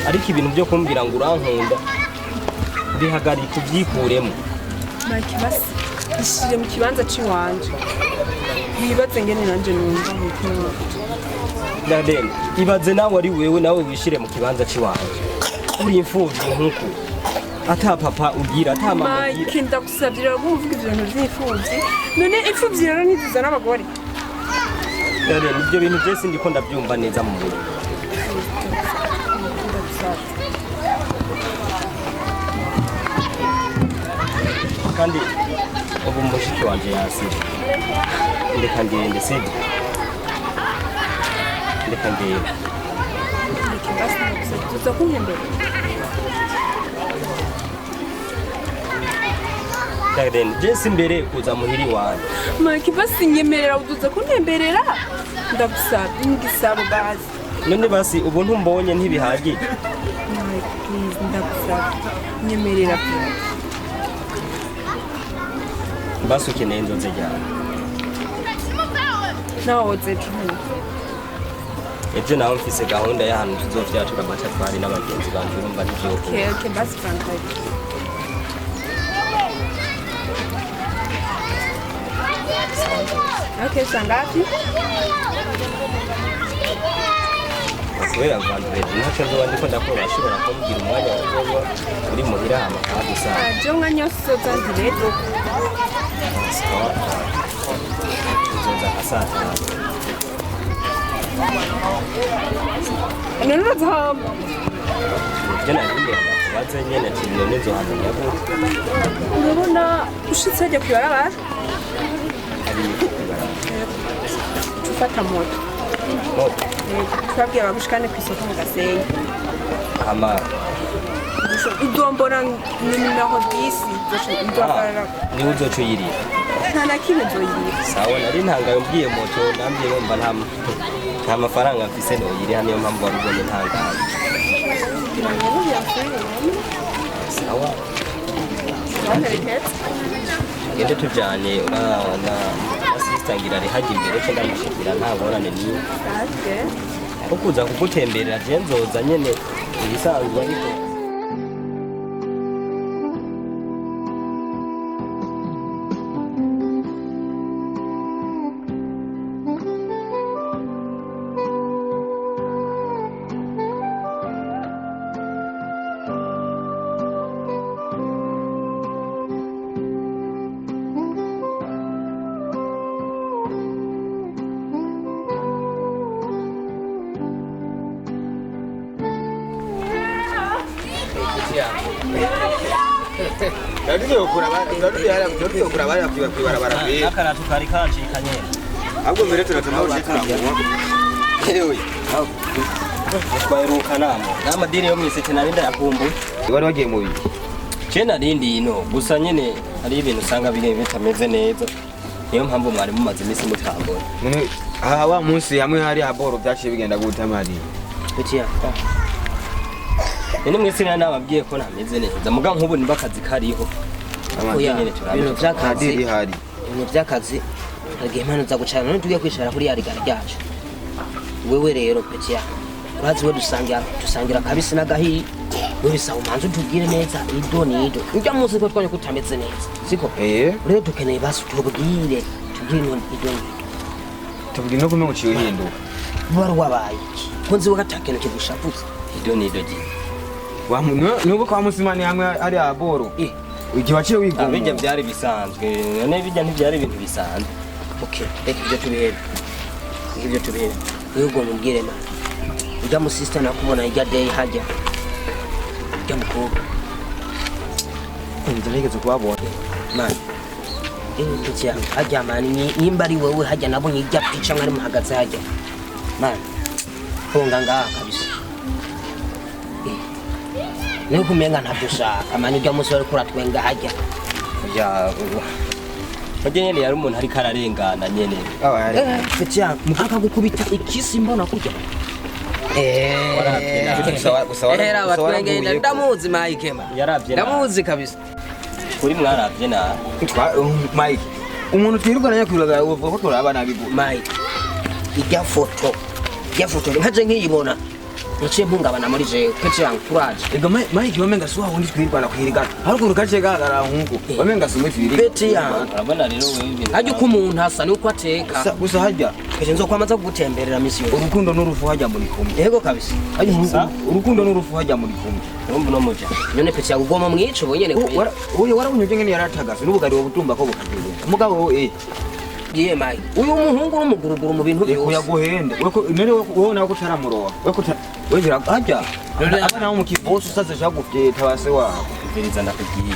[SPEAKER 6] ariko ibintu byo kumbwira ngo urankunda bihagarika ubyikuremo.
[SPEAKER 10] Mike basi ishire mu kibanza ciwanje wibaze ngene nanje numva umutima wanje.
[SPEAKER 6] Darlene ibaze nawe ari wewe nawe wishire mu kibanza ciwanje uri imfuvyi nkuko ata papa ugira ata mama ugira.
[SPEAKER 10] Mike ndagusabye rero kumvuga ibintu by'imfuvyi none imfuvyi rero ntiziza n'abagore.
[SPEAKER 6] Darlene ibyo bintu byose ndiko ndabyumva neza mu mutwe kandi ubu mushiki wanje yasize ndeka ngende sidi ndeka ngende.
[SPEAKER 10] Mike basi ndagusabye tuza kunyembera.
[SPEAKER 6] Darlene jesi imbere kuza muhiri wanje.
[SPEAKER 10] Mike basi nyemerera uduza kuntemberera ndagusabye ngisabo bazi
[SPEAKER 6] none basi ubu ntumbonye ntibihagije.
[SPEAKER 10] Mike please ndagusabye nyemerera
[SPEAKER 6] basi ukeneye inzozi ryawe
[SPEAKER 10] nawe zejo
[SPEAKER 6] ejo nawe mfise gahunda y'ahantu tuzovyatura amatafari n'abagenzi banje urumva n'ivyo
[SPEAKER 10] okay basi fantastic okay sangapi
[SPEAKER 6] kubera vendredi ntacyo nzoba ndiko ndakora ashobora kumbwira umwanya w'uzoba uri muhira hama kagusa
[SPEAKER 10] jo mwanya wose uzandiredo
[SPEAKER 6] uzoza nka saa tanu
[SPEAKER 10] none urazohamba
[SPEAKER 6] ibyo narinde ndakubaza nyene ati none nzohamenya gute
[SPEAKER 10] urabona ushitse hajya kwibarabara
[SPEAKER 6] ari kubarabara
[SPEAKER 10] ufata moto twabwiye bagushikane ku isoko mu Gasenyi
[SPEAKER 6] hama
[SPEAKER 10] udombora ni numero 10 ndobarara
[SPEAKER 6] ni uzoca uyirira
[SPEAKER 10] nta na kimwe nzoyirira
[SPEAKER 6] sawa nari ntangaye umbwiye moto nambye numva nta mafaranga mfise noyiri niyo mpamvu wari ubonye ntangaye sawa gende tujyanye urabona asista ngira ari hajya imbere cyo ndamushikira nta ngorane niyo ariko kuza kugutemberera je nzoza nyene ibisanzwe ariko Nakaratu kari kancikanye ahubwo mbere turatuma uje turamuwa ewe twaheruka n'amadini yo mwiseke narinda yakumbuye
[SPEAKER 5] wari wagiye mu biki
[SPEAKER 6] je narindi ino gusa nyene hari ibintu usanga bine bitameze neza niyo mpamvu mwari mumaze iminsi mutambona
[SPEAKER 5] none aha wa munsi hamwe hari aboro byaciye bigenda gute mari
[SPEAKER 6] kukiya none mwese nababwiye ko nameze neza muga nk'ubu nimba akazi kariho
[SPEAKER 2] ibintu by'akazi
[SPEAKER 5] bihari
[SPEAKER 2] ibintu by'akazi hagiye impano za gucana none tugiye kwishara kuri yarigara ryacu wewe rero petia urazi we dusangira kabisi n'agahiye wewe bisa umanze utubwire neza ido nido ujya munsi ko twanye kutameze neza siko rero dukeneye basi tubwire ido
[SPEAKER 5] tubwire no kumenya uciye uhinduka
[SPEAKER 2] bari wabaye ko nzi wagatakene kigushavuze
[SPEAKER 6] ido nido ji
[SPEAKER 5] nuko kwa musimani hamwe ari aboro igihe waciye wiga
[SPEAKER 6] bijya byari bisanzwe none bijya ntibyari ibintu bisanzwe
[SPEAKER 2] okay reka ibyo tubihebe yego mubwire man ujya mu sister nakubona ijya day hajya ujya mukobwa
[SPEAKER 5] ndarigeze kubabona
[SPEAKER 2] man petia hajya man nimba ari wewe hajya nabonye ijya picha mwari muhagaze hajya man honga ngaha kabisa niyo kumenga ntadushaka man ujya munsi wari kuratwenga hajya
[SPEAKER 6] ya Mujye nyene yari umuntu ariko ararengana nyene
[SPEAKER 2] petia mukaka gukubita ikisi mbona kurya era batwengenda ndamuzi Mike ma
[SPEAKER 6] yaravye
[SPEAKER 2] ndamuzi kabisa
[SPEAKER 6] kuri mwaravye na
[SPEAKER 5] Mike umuntu twirugana yakuraga uvuga ko turabana bigu
[SPEAKER 2] Mike ijya foto nkaje nkiyibona Niche mpungabana muri je pete yangu kuraje.
[SPEAKER 5] Ega Mike wamenga suwa wundi twirwana kwirigana. Ariko rukaje gagara hungu. Wamenga sume twirigana.
[SPEAKER 2] Pete yangu.
[SPEAKER 6] Urabona rero wewe.
[SPEAKER 2] Hajya ko umuntu hasa nuko ateka.
[SPEAKER 5] Gusa hajya.
[SPEAKER 2] Keje nzo kwamaza kugutemberera misi yo.
[SPEAKER 5] Urukundo n'urufu hajya muri kumwe.
[SPEAKER 2] Yego kabisa.
[SPEAKER 5] Hajya urukundo n'urufu hajya muri kumwe.
[SPEAKER 6] Urumva no muja.
[SPEAKER 2] None pete yagugoma mwico bonyene
[SPEAKER 5] ko. Uye warabunyuje ngene yaratagase n'ubugari wo butumba ko bukageye. Mugabo
[SPEAKER 2] Diye Mike. Uyu muhungu n'umuguruguru mu bintu byose.
[SPEAKER 5] Uyaguhende. Weko none wowe nawe kutaramuroha. Weko wegira hajya. Abana bo mu kiboso saze shagufye tabase wa.
[SPEAKER 6] Biriza ndakugiye.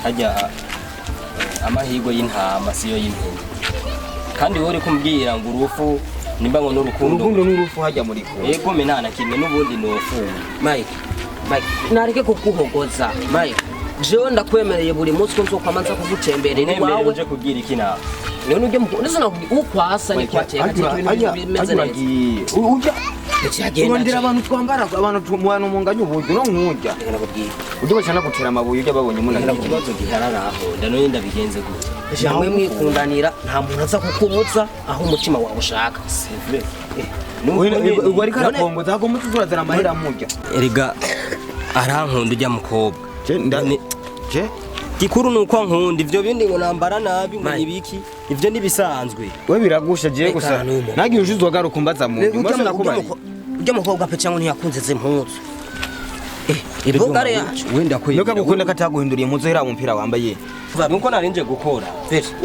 [SPEAKER 6] Hajya amahigo y'intama siyo y'intende. Kandi wore kumbwira ngo urufu nimba ngo
[SPEAKER 5] n'urukundo n'urufu hajya muri ko.
[SPEAKER 6] Yego menana kimwe n'ubundi n'urufu.
[SPEAKER 2] Mike nareke kukuhogoza Mike. Jewe ndakwemereye buri munsi ko nzokwamaza kugutemberera
[SPEAKER 6] iwawe. Uje kugira iki nawe?
[SPEAKER 2] None uje mukuru ndizana ukwasa ni kwateka
[SPEAKER 5] bimeze neza. Uja
[SPEAKER 4] urondera abantu twambara abantu mwana munganya uburyo no nkujya ujye bashana gutera amabuye ujya babonye umuntu
[SPEAKER 2] ngira kibazo gihararaho ndano ndabigenze gute hamwe mwikundanira nta muntu aza kukubuza aho umutima wawe ushaka c'est vrai
[SPEAKER 4] wari karakongoza hago mutuzura amahera mujya
[SPEAKER 6] erega arankunda ujya mukobwa je gikuru nuko nkunda ivyo bindi ngo nambara nabi ngo nibiki ivyo nibisanzwe
[SPEAKER 4] we biragusha je gusa nagiye ushizwa garuka kumbaza mu mbose nakubari
[SPEAKER 2] ujya mukobwa pe cyangwa ntiyakunze ze mpuzu ibogare yacu
[SPEAKER 4] wenda ko yoka gukunda kataguhinduriye impuzu hera mu mpira wambaye
[SPEAKER 6] nuko narinje gukora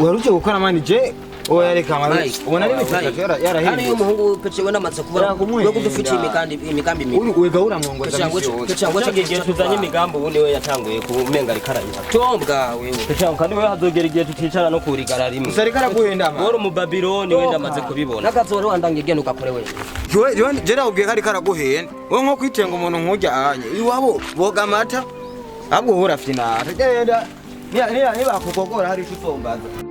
[SPEAKER 4] waruje gukora mani je oya reka mari ubona ari bitatu yarahindi
[SPEAKER 2] ari umuhungu pece we namaze kubara we kudufitiye imigambi mibi
[SPEAKER 4] we gahura mwongoza
[SPEAKER 2] cyangwa
[SPEAKER 6] igihe tuzanye imigambi ubu niwe yatanguye kumenga rikarayira
[SPEAKER 2] tombwa wewe
[SPEAKER 6] cyangwa kandi we hazogera igihe tuticara no kurigara rimwe
[SPEAKER 4] usari karaguhenda ma
[SPEAKER 6] goro mu Babylon we ndamaze kubibona
[SPEAKER 2] nakazoro wandangiye genda ukakore we
[SPEAKER 4] je naubwiye kari karaguhenda we nko kwitenga umuntu nkujya anye iwabo boga amata ahubwo hora fina genda niba kukogora hari icusombaza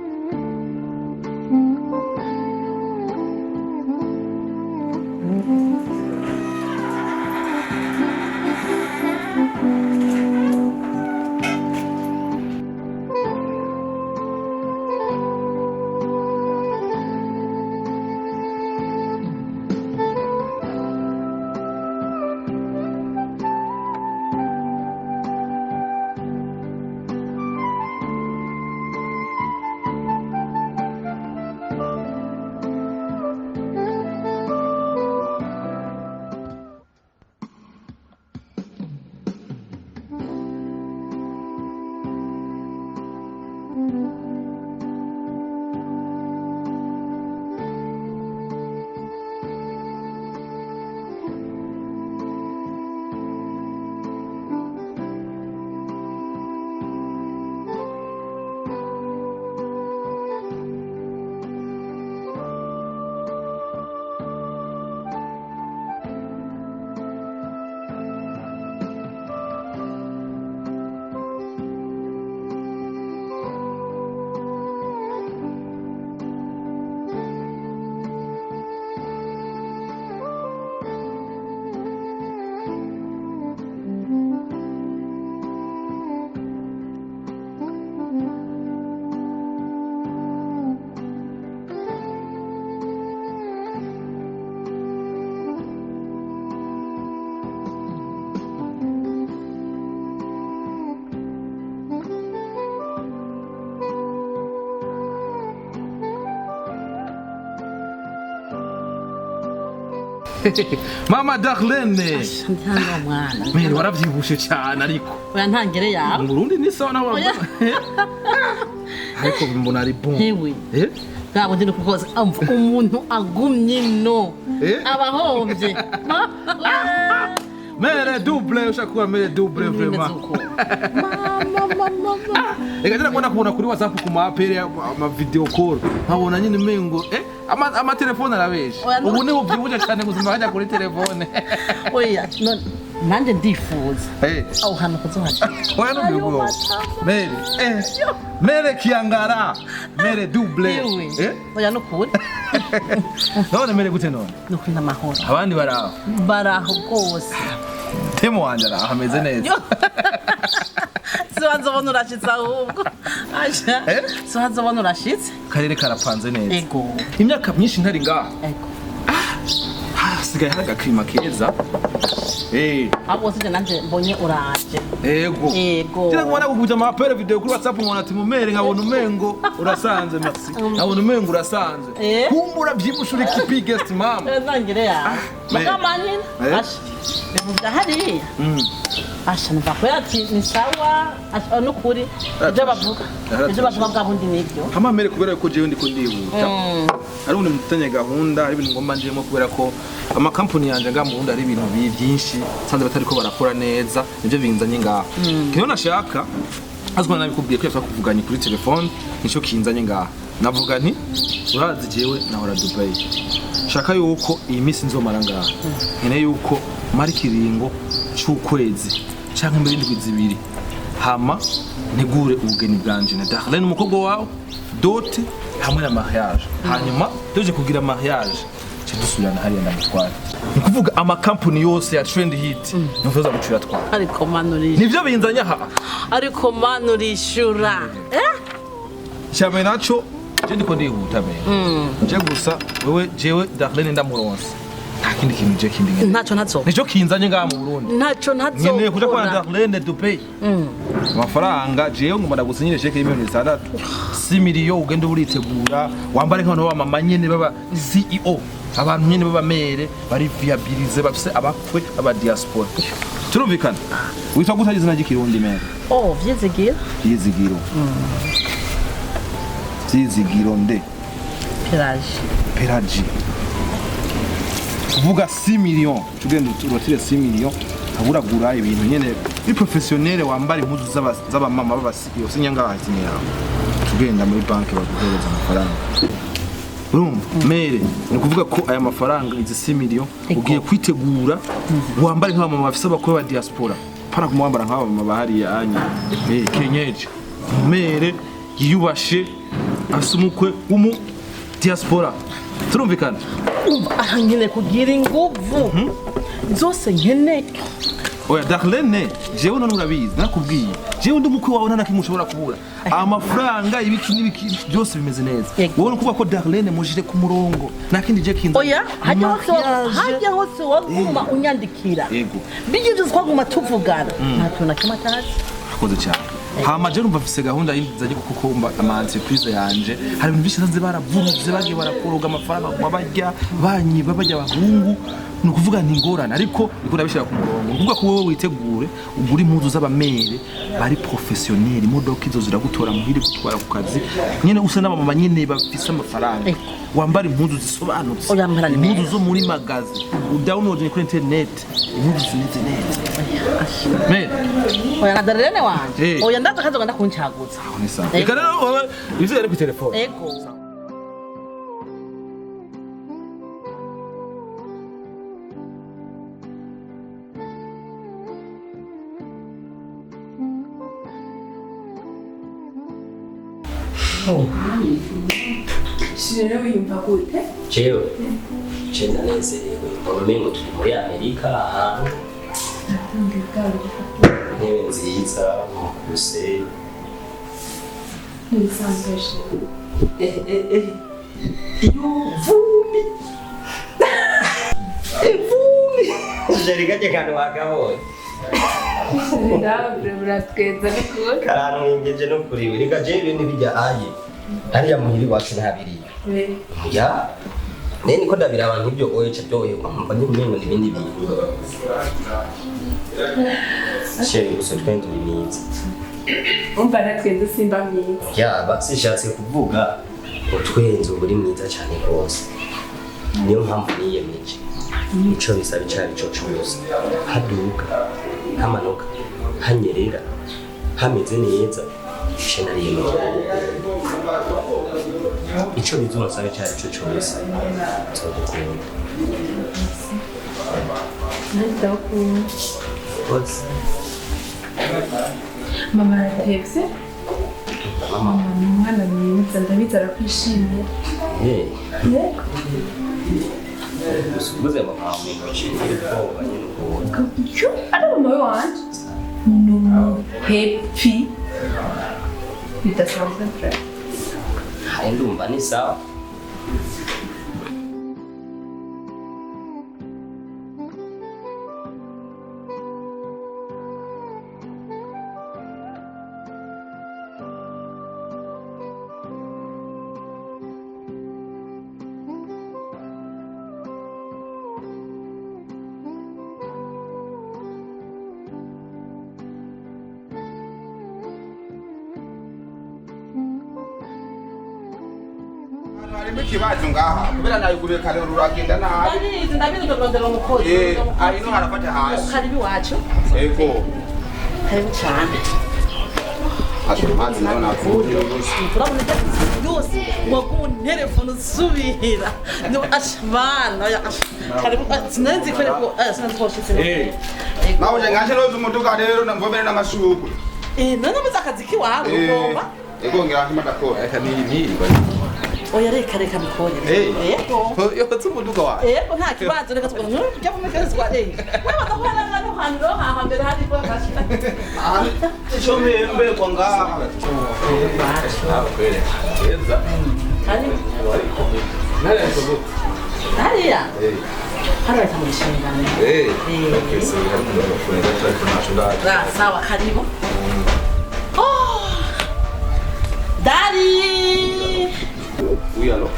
[SPEAKER 11] Mama Darlene.
[SPEAKER 8] Ntanga mwana.
[SPEAKER 11] Mimi waravyibushe cyane ariko.
[SPEAKER 8] Oya ntangere yawe.
[SPEAKER 11] Mu Burundi ni sawa nawe. Ariko mbona ari bon.
[SPEAKER 8] Hewe. Gabo ndino kukoza umuntu agumye no. Abahombye.
[SPEAKER 11] Mere double ushakuwa mere double vraiment. Mama. Ega ndakubona kubona kuri WhatsApp ku mapere ama video call. Nkabona nyine mengo ama telefone arabeshe. Ubu niho byibuje cyane guzima hajya kuri telefone.
[SPEAKER 8] Oya nanje ndifuza. Aho hano kuzohaje.
[SPEAKER 11] Oya no bigo. Mere mere kiangara. Mere double.
[SPEAKER 8] Oya no kuri.
[SPEAKER 11] None mere gute none?
[SPEAKER 8] No kwina mahoro.
[SPEAKER 11] Abandi baraho.
[SPEAKER 8] Baraho gose.
[SPEAKER 11] Tembo wanje araho ameze neza.
[SPEAKER 8] Siwanza bona urashitse ahubwo. Aja. Siwanza bona urashitse.
[SPEAKER 11] Karere karapanze neza.
[SPEAKER 8] Ego.
[SPEAKER 11] Imyaka myinshi ntari ngaha.
[SPEAKER 8] Ego.
[SPEAKER 11] Sigaye hari agakirima keza.
[SPEAKER 8] Abo sije nanje mbonye uraje.
[SPEAKER 11] Ego.
[SPEAKER 8] Ego.
[SPEAKER 11] Tira ngwana kuvuja amapere video kuri WhatsApp ngona ati mumere nkabona umengo urasanze merci. Nkabona umengo urasanze. Kumbura byibusha uri kipi guest mama.
[SPEAKER 8] Nangire ya. Makamanyina. Asha. Bivuga hariya. Asha mva ati ni sawa nukuri ibyo bavuga bwa bundi nibyo.
[SPEAKER 11] Hamamere kubera ko jewe ndiko ndihuta. Ari undi mutanye gahunda ari ibintu ngomba njemo kubera ko ama company yanje nga mu Burundi ari ibintu byinshi sanze batari ko barakora neza nivyo binzanye ngaha. Kiyo nashaka azwa nabikubwiye ko yashaka kuvuganya kuri telefone nico kinzanye ngaha. Navuga nti urazi jewe nahora Dubai. Shaka yuko iyi minsi nzomara ngaha. Nkene yuko mari kiringo cy'ukwezi canke muri ndwi zibiri. Hama negure ubugeni bwanje na Darlene umukobwa wawe dote hamwe na mariage. Hanyuma tuje kugira mariage. dusubirana hariya ndamutwara ni kuvuga amakompani yose ya trend hit ntuzoza gucira twara
[SPEAKER 8] ariko manuri
[SPEAKER 11] nivyo binzanya ha
[SPEAKER 8] ariko manuri shura
[SPEAKER 11] cyame naco je ndiko ndihuta be je gusa wewe jewe Darlene ndamuronsa nta kindi kintu je kindi
[SPEAKER 8] ntaco
[SPEAKER 11] nico kinzanye ngaha mu Burundi
[SPEAKER 8] ntaco
[SPEAKER 11] nyene kuja kwa Darlene Dubai amafaranga jewe ngomba ndagusinyire cheke y'imiliyoni 6 6 miliyoni ugende uritegura wambare nk'abantu b'amama nyene baba CEO abantu nyene baba mere bari viabilize bafise abakwe aba diaspora turumvikana witwa gutagize izina ry'ikirundi mere vyizigiro vyizigiro nde Pelagie kuvuga 6 miliyoni tugende urotire 6 miliyoni aburagura ibintu nyene bi professionnel wambara impuzu z'aba mama baba CEO sinyanga hazine yawe tugenda muri banki baguhereza amafaranga mere ni kuvuga ko aya mafaranga izi 6 miliyoni ugiye kwitegura wambare nk'aba mama bafise abakwe ba diaspora para kumwambara nk'aba mama bahari yanye kenyeje mere yiyubashe asumukwe umu diaspora turumvikana
[SPEAKER 8] ahangene kugira inguvu zose nkene
[SPEAKER 11] oya Darlene jewe none urabizi nakubwiye jewe ndi mukwe wawe ntanakimwe ushobora kubura amafaranga ibiki n'ibiki byose bimeze neza wowe no kuvuga ko Darlene mujire ku murongo nakindi je kinza
[SPEAKER 8] oya hajya hose waguma unyandikira
[SPEAKER 11] yego
[SPEAKER 8] bigeze twaguma tuvugana ntato nakimatazi
[SPEAKER 11] akoze cyane hama je numva mfise gahunda y'inzaje kukumba ama entreprise yanje hari ibintu bishize baravuruze bagiye barakoroga amafaranga kuma bajya banyiba bajya bahungu no kuvuga nti ngorana ariko iko nabishira ku murongo kuvuga ko wowe witegure ugura impuzu z'abamere bari professionnel imodoka izo ziragutora muhiri gutwara ku kazi nyene usa n'abamama nyene bafise amafaranga wambara impuzu zisobanutse impuzu zo muri magazi udownload kuri internet impuzu zineze neza mere
[SPEAKER 8] oya Darlene wanje oya ndaza kazo nganda kunchagutsa
[SPEAKER 11] ni sawa reka rero ivyo ari ku telefone
[SPEAKER 8] ego
[SPEAKER 10] Jewe wiyumva gute?
[SPEAKER 6] Jewe ndanezerewe umengo turi muri Amerika ahantu intebe nziza mukuse
[SPEAKER 10] nisanzweje
[SPEAKER 6] vumbi jerigake kandi wakabonye
[SPEAKER 10] buratweza n'ukuri
[SPEAKER 6] karanwengeje no kuri we reka jewe n'ibijya aye hariya muhiri wacu ntabiriye ya nene ko ndabira abantu ibyo oyecha byo ukumva n'umengo n'ibindi bintu Sheri gusa twende bimiza
[SPEAKER 10] umva natweze simba mwiza
[SPEAKER 6] ya basishatse kuvuga utwenze uburi mwiza cyane rwose niyo mpamvu niyemeje ico bisaba cyane cyo cyose haduka hamanuka hanyerera hameze neza shenariyemeje ico bizonsaba cyane cyo cyose tugukunda
[SPEAKER 10] ndakunda
[SPEAKER 6] What's
[SPEAKER 10] mama aratevye mama ni umwana mwiza ndabizi arakwishimiye
[SPEAKER 6] usubize mama mwiza
[SPEAKER 10] cyo ari mama wanje no happy bidasanzwe fra
[SPEAKER 6] hai ndumva ni sawa
[SPEAKER 5] Ikibazo ngaha kubera nayo kubeka rero uragenda nabi
[SPEAKER 8] ndabizi ndondera umukozi
[SPEAKER 5] ari no harafata hasi
[SPEAKER 8] karibi wacu
[SPEAKER 5] ego
[SPEAKER 8] karibi cyane
[SPEAKER 5] ashobora mazi nayo nakuvurira
[SPEAKER 8] turabona yose wagu telefone usubira no ashbana karibu sinzi ko sinzi ko shitse
[SPEAKER 5] nawe ngashe rozo umuduga rero namvomere n'amashugwe
[SPEAKER 8] none muzakazi kiwabo ngomba
[SPEAKER 5] ego ngira nkima ndakora
[SPEAKER 11] eka ni
[SPEAKER 8] oya reka mukorere yego
[SPEAKER 11] yotse umuduga wawe
[SPEAKER 8] yego nta kibazo reka tugomba kujya kumekeza wewe utakwara ngano hano ha mbere hari kwa kashika
[SPEAKER 11] cyo mbere kwa ngaha keza
[SPEAKER 8] ari hariya hariya tamushingana
[SPEAKER 11] okay so we have to for that international
[SPEAKER 8] sawa karibu Daddy!
[SPEAKER 11] Oui alors.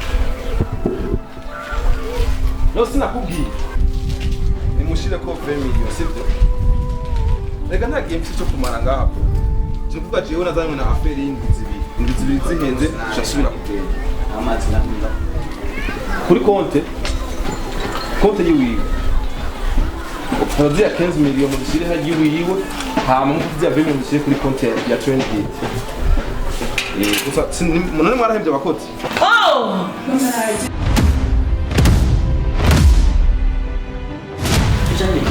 [SPEAKER 11] No sinakubwiye. Nimushire ko 20 million sivyo. Rega nta gihe mfite cyo kumara ngaho. Tuvuga jewe nazanywe na affaire y'indwi zibiri zihenze shasubira kugenda. Amazi nakunda. Kuri konte yiwiwe. Turazia 15 million mudishire haji yiwiwe. Hama mukuvya 20 million mudishire kuri konte ya TrendHit. Gusa none mwarahembye abakozi.
[SPEAKER 8] Majani